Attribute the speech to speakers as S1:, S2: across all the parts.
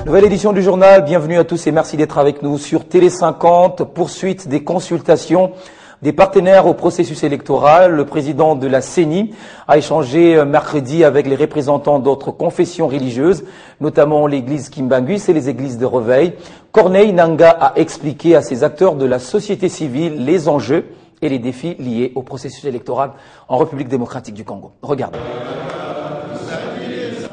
S1: Nouvelle édition du journal, bienvenue à tous et merci d'être avec nous sur Télé 50, poursuite des consultations des partenaires au processus électoral. Le président de la CENI a échangé mercredi avec les représentants d'autres confessions religieuses, notamment l'église Kimbanguis et les églises de Reveil. Corneille Nangaa a expliqué à ces acteurs de la société civile les enjeux et les défis liés au processus électoral en République démocratique du Congo. Regardez.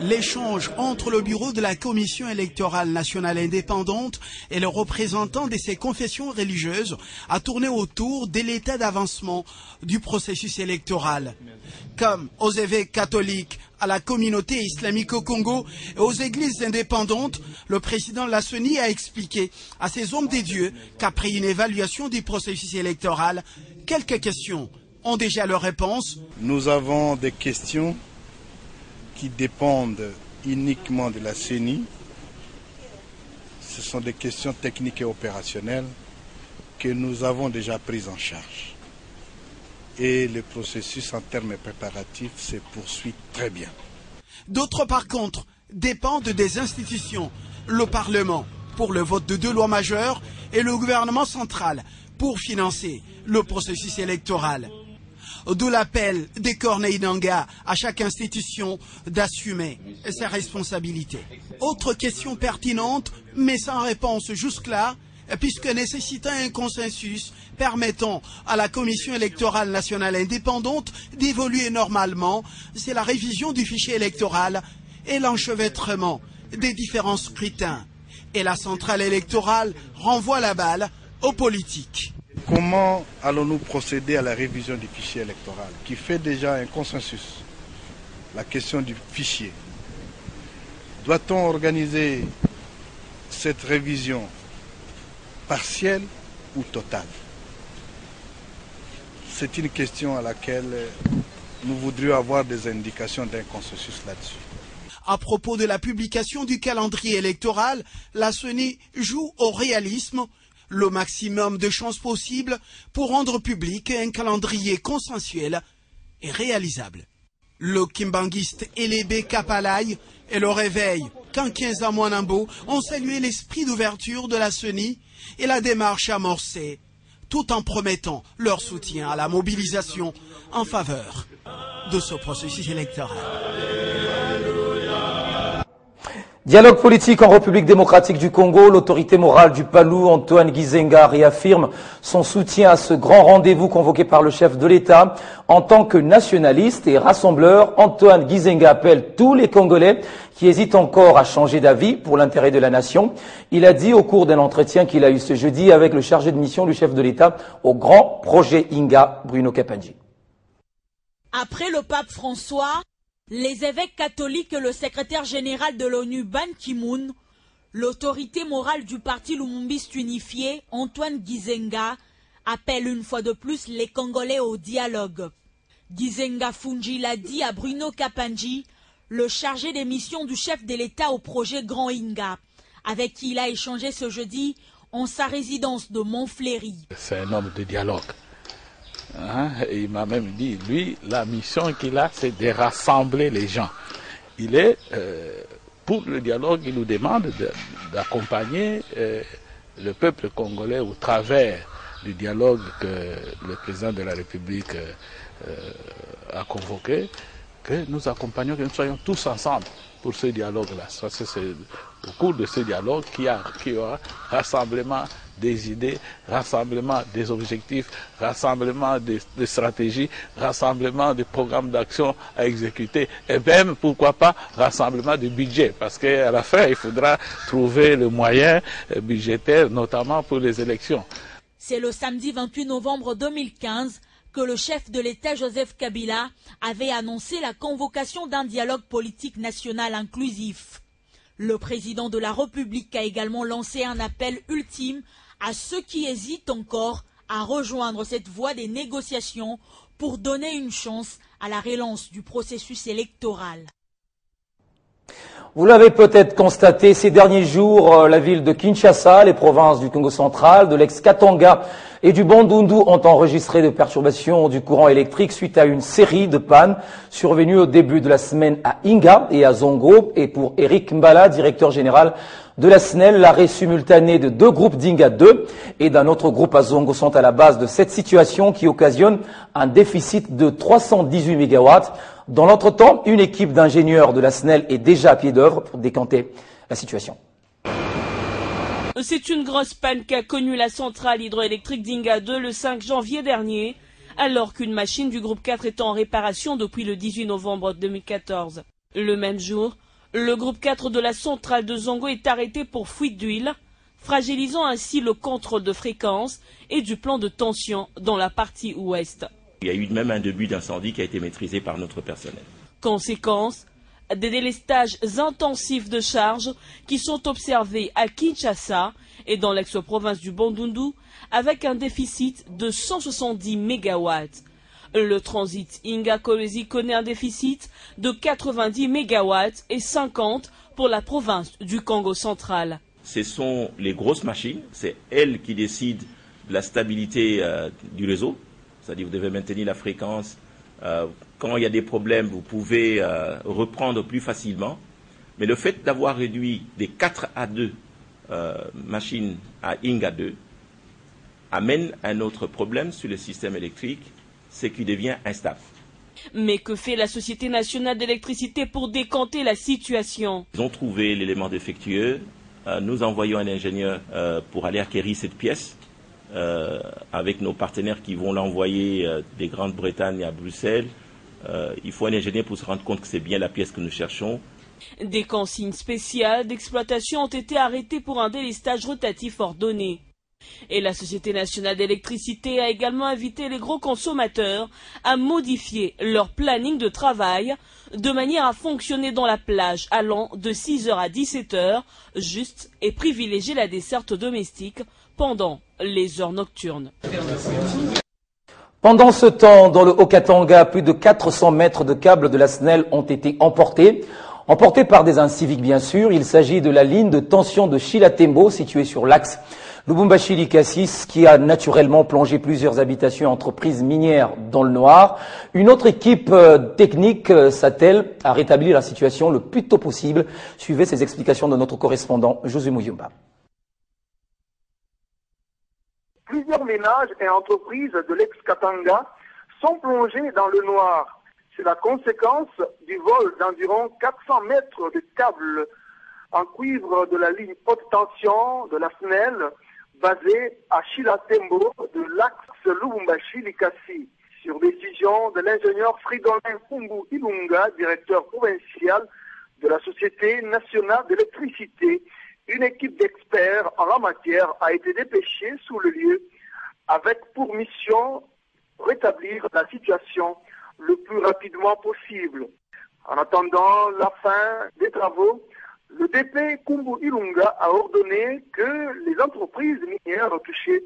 S2: L'échange entre le bureau de la Commission électorale nationale indépendante et les représentants de ces confessions religieuses a tourné autour de l'état d'avancement du processus électoral. Comme aux évêques catholiques, à la communauté islamique au Congo et aux églises indépendantes, le président de la CENI a expliqué à ces hommes des dieux qu'après une évaluation du processus électoral, quelques questions ont déjà leur réponse.
S3: Nous avons des questions qui dépendent uniquement de la CENI. Ce sont des questions techniques et opérationnelles que nous avons déjà prises en charge. Et le processus en termes préparatifs se poursuit très bien.
S2: D'autres, par contre, dépendent des institutions. Le Parlement pour le vote de 2 lois majeures et le gouvernement central pour financer le processus électoral. D'où l'appel des Corneille Nangaa à chaque institution d'assumer ses responsabilités. Autre question pertinente, mais sans réponse jusque-là, puisque nécessitant un consensus permettant à la Commission électorale nationale indépendante d'évoluer normalement, c'est la révision du fichier électoral et l'enchevêtrement des différents scrutins. Et la centrale électorale renvoie la balle aux politiques.
S3: Comment allons-nous procéder à la révision du fichier électoral qui fait déjà un consensus? La question du fichier. Doit-on organiser cette révision partielle ou totale? C'est une question à laquelle nous voudrions avoir des indications d'un consensus là-dessus.
S2: À propos de la publication du calendrier électoral, la CENI joue au réalisme, le maximum de chances possibles pour rendre public un calendrier consensuel et réalisable. Le Kimbanguiste Elébé Kapalaï et le Réveil Kankinza Mwanambo ont salué l'esprit d'ouverture de la CENI et la démarche amorcée, tout en promettant leur soutien à la mobilisation en faveur de ce processus électoral.
S1: Dialogue politique en République démocratique du Congo, l'autorité morale du Palou, Antoine Gizenga, réaffirme son soutien à ce grand rendez-vous convoqué par le chef de l'État. En tant que nationaliste et rassembleur, Antoine Gizenga appelle tous les Congolais qui hésitent encore à changer d'avis pour l'intérêt de la nation. Il a dit au cours d'un entretien qu'il a eu ce jeudi avec le chargé de mission du chef de l'État au grand projet Inga, Bruno Kapanji.
S4: Après le pape François, les évêques catholiques et le secrétaire général de l'ONU Ban Ki-moon, l'autorité morale du parti Lumumbiste unifié, Antoine Gizenga, appelle une fois de plus les Congolais au dialogue. Gizenga Fungi l'a dit à Bruno Kapanji, le chargé des missions du chef de l'État au projet Grand Inga, avec qui il a échangé ce jeudi en sa résidence de Montfléry.
S5: C'est un homme de dialogue. Il m'a même dit, lui, la mission qu'il a, c'est de rassembler les gens. Il est, pour le dialogue, il nous demande d'accompagner le peuple congolais au travers du dialogue que le président de la République a convoqué, que nous accompagnions, que nous soyons tous ensemble pour ce dialogue-là. C'est au cours de ce dialogue qu'il y aura rassemblement des idées, rassemblement des objectifs, rassemblement des stratégies, rassemblement des programmes d'action à exécuter et même, pourquoi pas, rassemblement du budget. Parce qu'à la fin, il faudra trouver le moyen budgétaire, notamment pour les élections.
S4: C'est le samedi 28 novembre 2015 que le chef de l'État Joseph Kabila avait annoncé la convocation d'un dialogue politique national inclusif. Le président de la République a également lancé un appel ultime à ceux qui hésitent encore à rejoindre cette voie des négociations pour donner une chance à la relance du processus électoral.
S1: Vous l'avez peut-être constaté ces derniers jours, la ville de Kinshasa, les provinces du Congo central, de l'ex-Katanga et du Bandundu ont enregistré de perturbations du courant électrique suite à une série de pannes survenues au début de la semaine à Inga et à Zongo. Et pour Eric Mbala, directeur général de la SNEL, l'arrêt simultané de 2 groupes d'Inga 2 et d'un autre groupe à Zongo sont à la base de cette situation qui occasionne un déficit de 318 MW. Dans l'entretemps, une équipe d'ingénieurs de la SNEL est déjà à pied d'œuvre pour décanter la situation.
S6: C'est une grosse panne qu'a connue la centrale hydroélectrique d'Inga 2 le 5 janvier dernier, alors qu'une machine du groupe 4 est en réparation depuis le 18 novembre 2014. Le même jour, le groupe 4 de la centrale de Zongo est arrêté pour fuite d'huile, fragilisant ainsi le contrôle de fréquence et du plan de tension dans la partie ouest.
S7: Il y a eu même un début d'incendie qui a été maîtrisé par notre personnel.
S6: Conséquence, des délestages intensifs de charge qui sont observés à Kinshasa et dans l'ex-province du Bandundu avec un déficit de 170 MW. Le transit Inga Kolwezi connaît un déficit de 90 MW et 50 pour la province du Congo central.
S7: Ce sont les grosses machines, c'est elles qui décident de la stabilité du réseau, c'est-à-dire vous devez maintenir la fréquence. Quand il y a des problèmes, vous pouvez reprendre plus facilement. Mais le fait d'avoir réduit des 4 à 2 machines à Inga 2 amène un autre problème sur le système électrique, c'est qu'il devient instable.
S6: Mais que fait la Société nationale d'électricité pour décanter la situation?
S7: Ils ont trouvé l'élément défectueux. Nous envoyons un ingénieur pour aller acquérir cette pièce. Avec nos partenaires qui vont l'envoyer des Grande-Bretagne à Bruxelles. Il faut un ingénieur pour se rendre compte que c'est bien la pièce que nous cherchons.
S6: Des consignes spéciales d'exploitation ont été arrêtées pour un délestage rotatif ordonné. Et la Société nationale d'électricité a également invité les gros consommateurs à modifier leur planning de travail de manière à fonctionner dans la plage allant de 6h à 17h juste et privilégier la desserte domestique pendant les heures nocturnes.
S1: Pendant ce temps, dans le Haut-Katanga, plus de 400 mètres de câbles de la SNEL ont été emportés par des inciviques bien sûr. Il s'agit de la ligne de tension de Chilatembo située sur l'axe Lubumbashi-Likassis qui a naturellement plongé plusieurs habitations et entreprises minières dans le noir. Une autre équipe technique s'attelle à rétablir la situation le plus tôt possible. Suivez ces explications de notre correspondant Josué Mouyumba.
S8: Plusieurs ménages et entreprises de l'ex-Katanga sont plongés dans le noir. C'est la conséquence du vol d'environ 400 mètres de câbles en cuivre de la ligne haute tension de la SNEL basée à Chilatembo de l'axe Lubumbashi-Likasi. Sur décision de l'ingénieur Fridolin Kumbu Ilunga, directeur provincial de la Société nationale d'électricité, une équipe d'experts en la matière a été dépêchée sous le lieu avec pour mission rétablir la situation le plus rapidement possible. En attendant la fin des travaux, le DP Kumbu Ilunga a ordonné que les entreprises minières touchées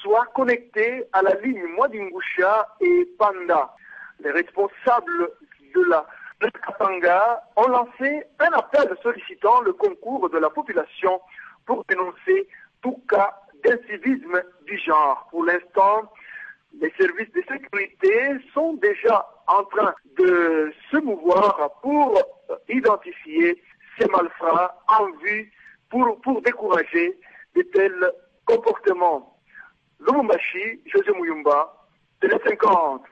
S8: soient connectées à la ligne Mwadingusha et Panda. Les responsables de la Katanga ont lancé un appel sollicitant le concours de la population pour dénoncer tout cas d'incivisme du genre. Pour l'instant, les services de sécurité sont déjà en train de se mouvoir pour identifier ces malfrats en vue pour décourager de tels comportements. Lubumbashi, José Mouyumba, Télé 50.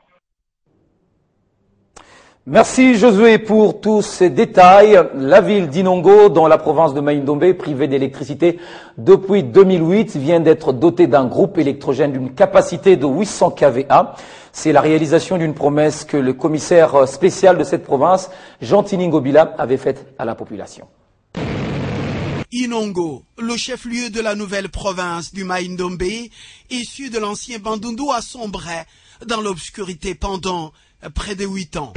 S1: Merci Josué pour tous ces détails. La ville d'Inongo, dans la province de Mai-Ndombe, privée d'électricité depuis 2008, vient d'être dotée d'un groupe électrogène d'une capacité de 800 kVA. C'est la réalisation d'une promesse que le commissaire spécial de cette province, Jean Tiningobila, avait faite à la population.
S2: Inongo, le chef-lieu de la nouvelle province du Mai-Ndombe, issu de l'ancien Bandundu, a sombré dans l'obscurité pendant près de 8 ans.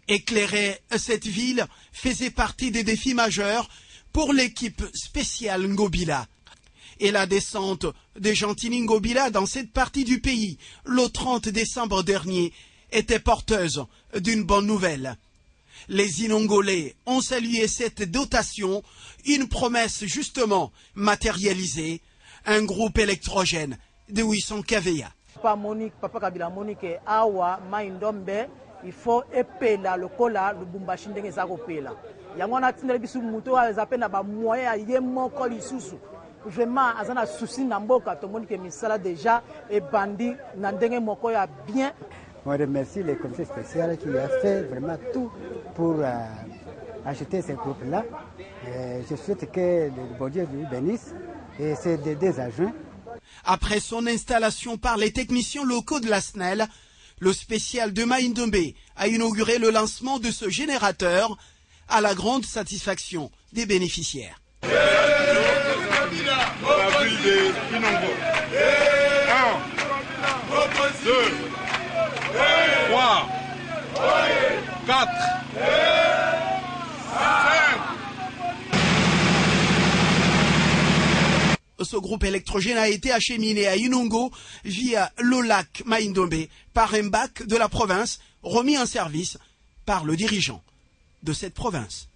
S2: Éclairer cette ville faisait partie des défis majeurs pour l'équipe spéciale Ngobila. Et la descente de Gentini Ngobila dans cette partie du pays, le 30 décembre dernier, était porteuse d'une bonne nouvelle. Les Inongolais ont salué cette dotation, une promesse justement matérialisée, un groupe électrogène de 800 kVA.
S9: Papa Kabila Monique Awa Maindombe, il faut épela le cola, le bumbashi ndenge za kopela. Yango na tindele bisu muto azapena ba moyen yemo ko lisusu. Vraiment azana souci na mboka to Monique misala déjà et bandi na ndenge moko ya bien.
S10: On remercie les commissaires spéciaux qui a fait vraiment tout pour acheter ces groupes-là. Je souhaite que le bon Dieu lui bénisse et c'est des adjoints.
S2: Après son installation par les techniciens locaux de la SNEL, le spécial de Maindombe a inauguré le lancement de ce générateur à la grande satisfaction des bénéficiaires.
S11: 1, 2, 3, 4, 5.
S2: Ce groupe électrogène a été acheminé à Inongo via le lac Maindombe par un bac de la province remis en service par le dirigeant de cette province.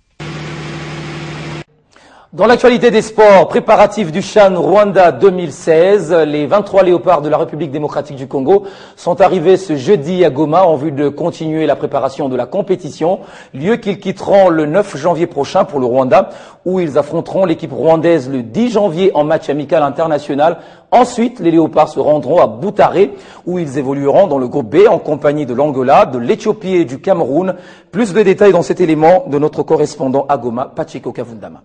S1: Dans l'actualité des sports, préparatifs du CHAN Rwanda 2016, les 23 léopards de la République démocratique du Congo sont arrivés ce jeudi à Goma en vue de continuer la préparation de la compétition, lieu qu'ils quitteront le 9 janvier prochain pour le Rwanda, où ils affronteront l'équipe rwandaise le 10 janvier en match amical international. Ensuite, les léopards se rendront à Boutaré, où ils évolueront dans le groupe B en compagnie de l'Angola, de l'Éthiopie et du Cameroun. Plus de détails dans cet élément de notre correspondant à Goma, Pachiko Kavundama.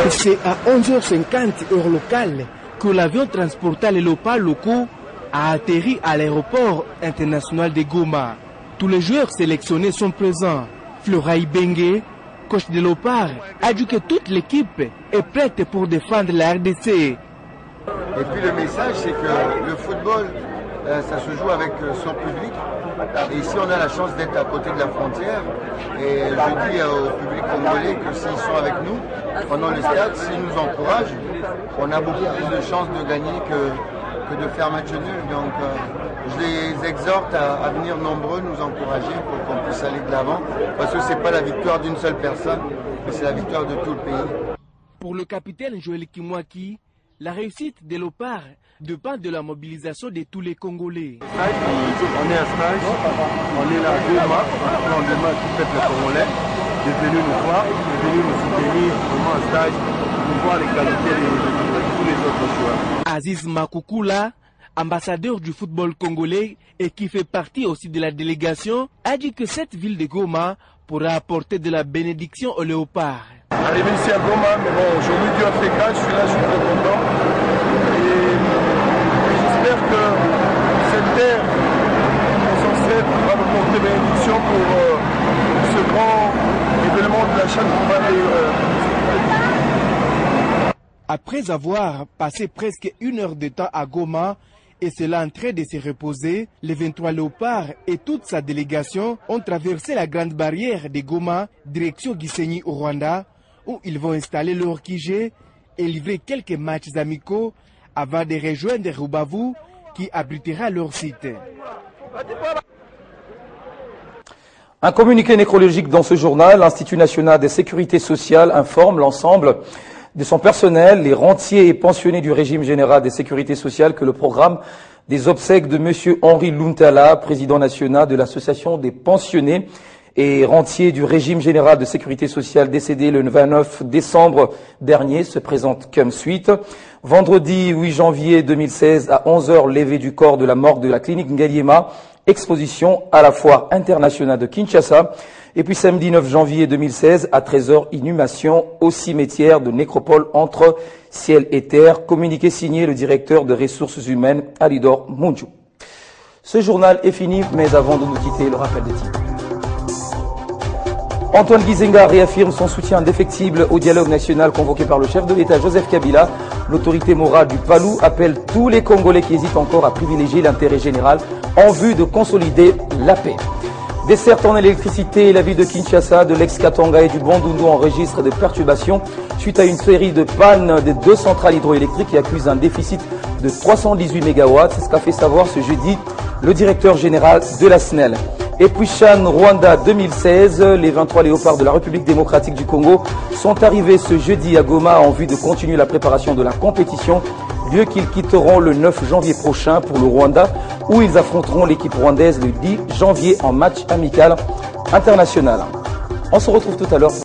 S12: C'est à 11h50 heure locale que l'avion transportant les léopards locaux a atterri à l'aéroport international de Goma. Tous les joueurs sélectionnés sont présents. Floraï Bengue, coach des léopards, a dit que toute l'équipe est prête pour défendre la RDC.
S13: Et puis le message, c'est que le football, ça se joue avec son public. Et ici, on a la chance d'être à côté de la frontière. Et je dis au public congolais que s'ils sont avec nous pendant le stade, s'ils nous encouragent, on a beaucoup plus de chances de gagner que de faire match nul. Donc, je les exhorte à venir nombreux nous encourager pour qu'on puisse aller de l'avant. Parce que ce n'est pas la victoire d'une seule personne, mais c'est la victoire de tout le pays.
S12: Pour le capitaine Joël Kimwaki, la réussite des léopards dépend de la mobilisation de tous les Congolais.
S14: On est à stage, on est là à Goma, on demande tout fait les Congolais de venir nous voir, de venir nous soutenir, vraiment à stage, pour voir les qualités de tous les autres joueurs.
S12: Aziz Makoukoula, ambassadeur du football congolais et qui fait partie aussi de la délégation, a dit que cette ville de Goma pourra apporter de la bénédiction aux léopards.
S14: Arrivé ici à Goma, mais bon, aujourd'hui Dieu a fait grâce, je suis là, je suis très content. Et j'espère que cette terre censée va me porter bénédiction pour ce grand événement de la chaîne Rwanda.
S12: Après avoir passé presque 1 heure de temps à Goma, et cela en train de se reposer, les 23 léopards et toute sa délégation ont traversé la grande barrière de Goma, direction Gisenyi au Rwanda, où ils vont installer leur QG et livrer quelques matchs amicaux avant de rejoindre Rubavu qui abritera leur site.
S1: Un communiqué nécrologique dans ce journal, l'Institut national de sécurité sociale informe l'ensemble de son personnel, les rentiers et pensionnés du régime général de sécurité sociale, que le programme des obsèques de M. Henri Luntala, président national de l'association des pensionnés et rentiers du régime général de sécurité sociale décédé le 29 décembre dernier, se présente comme suite. Vendredi 8 janvier 2016 à 11h, levée du corps de la morgue de la clinique Ngaliema, exposition à la foire internationale de Kinshasa. Et puis samedi 9 janvier 2016 à 13h, inhumation au cimetière de Nécropole entre ciel et terre. Communiqué signé le directeur de ressources humaines, Alidor Munju. Ce journal est fini, mais avant de nous quitter, le rappel des titres. Antoine Gizenga réaffirme son soutien indéfectible au dialogue national convoqué par le chef de l'État Joseph Kabila. L'autorité morale du Palou appelle tous les Congolais qui hésitent encore à privilégier l'intérêt général en vue de consolider la paix. Desserte en électricité, la ville de Kinshasa, de l'ex-Katanga et du Bandundu enregistre des perturbations suite à une série de pannes des 2 centrales hydroélectriques qui accusent un déficit de 318 MW. C'est ce qu'a fait savoir ce jeudi le directeur général de la SNEL. Et puis Chan Rwanda 2016, les 23 léopards de la République démocratique du Congo sont arrivés ce jeudi à Goma en vue de continuer la préparation de la compétition, lieu qu'ils quitteront le 9 janvier prochain pour le Rwanda, où ils affronteront l'équipe rwandaise le 10 janvier en match amical international. On se retrouve tout à l'heure.